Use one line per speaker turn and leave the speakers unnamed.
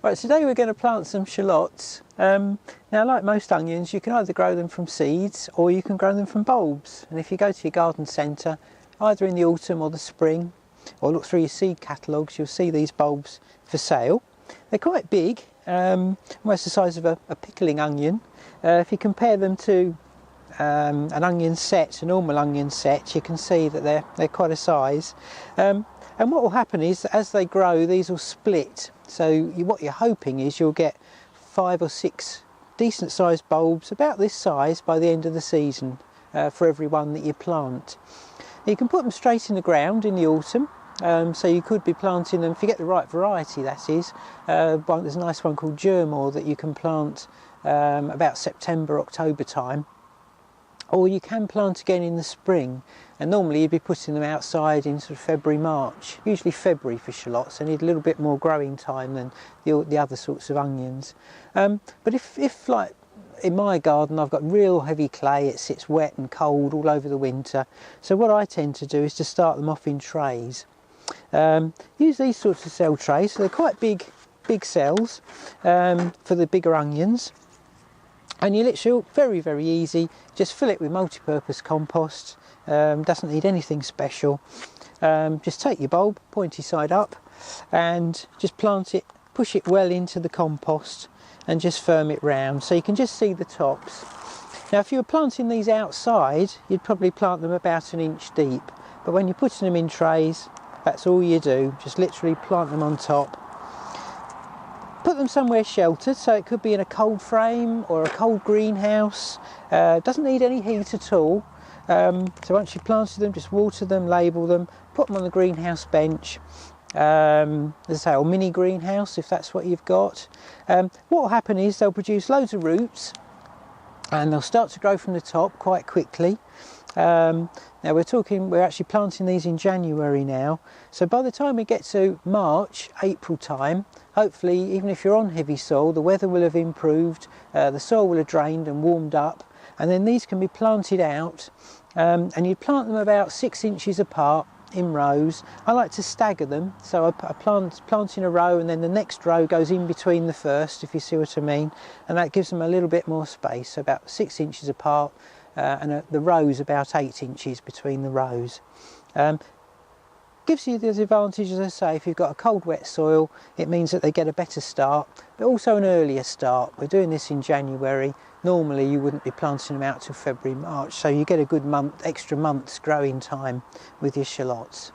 Right, today we're going to plant some shallots. Now, like most onions, you can either grow them from seeds or you can grow them from bulbs. And if you go to your garden centre, either in the autumn or the spring, or look through your seed catalogues, you'll see these bulbs for sale. They're quite big, almost the size of a pickling onion. If you compare them to an onion set, a normal onion set, you can see that they're quite a size. And what will happen is that as they grow, these will split. So what you're hoping is you'll get 5 or 6 decent sized bulbs about this size by the end of the season for every one that you plant. You can put them straight in the ground in the autumn. So you could be planting them, if you get the right variety that is. There's a nice one called Germor that you can plant about September, October time. Or you can plant again in the spring, and normally you'd be putting them outside in sort of February, March, usually February for shallots. They need a little bit more growing time than the other sorts of onions. But if like in my garden I've got real heavy clay, it sits wet and cold all over the winter, so what I tend to do is to start them off in trays. Use these sorts of cell trays, so they're quite big cells for the bigger onions. And you literally, very easy, just fill it with multi-purpose compost. Doesn't need anything special. Just take your bulb, pointy side up, and just plant it, push it well into the compost and just firm it round so you can just see the tops. Now if you were planting these outside, you'd probably plant them about 1 inch deep, but when you're putting them in trays, that's all you do, just literally plant them on top. Put them somewhere sheltered, so it could be in a cold frame or a cold greenhouse. Doesn't need any heat at all. So once you've planted them, just water them, label them, put them on the greenhouse bench, as I say, or mini greenhouse if that's what you've got. What will happen is they'll produce loads of roots and they'll start to grow from the top quite quickly. Now we're actually planting these in January now, so by the time we get to March, April time, hopefully even if you're on heavy soil, the weather will have improved, the soil will have drained and warmed up, and then these can be planted out, and you plant them about 6 inches apart in rows. I like to stagger them, so I plant in a row and then the next row goes in between the first, if you see what I mean, and that gives them a little bit more space, so about 6 inches apart. And the rows about 8 inches between the rows. Gives you the advantage, as I say, if you've got a cold wet soil, it means that they get a better start, but also an earlier start. We're doing this in January. Normally you wouldn't be planting them out till February, March, so you get a good extra month's growing time with your shallots.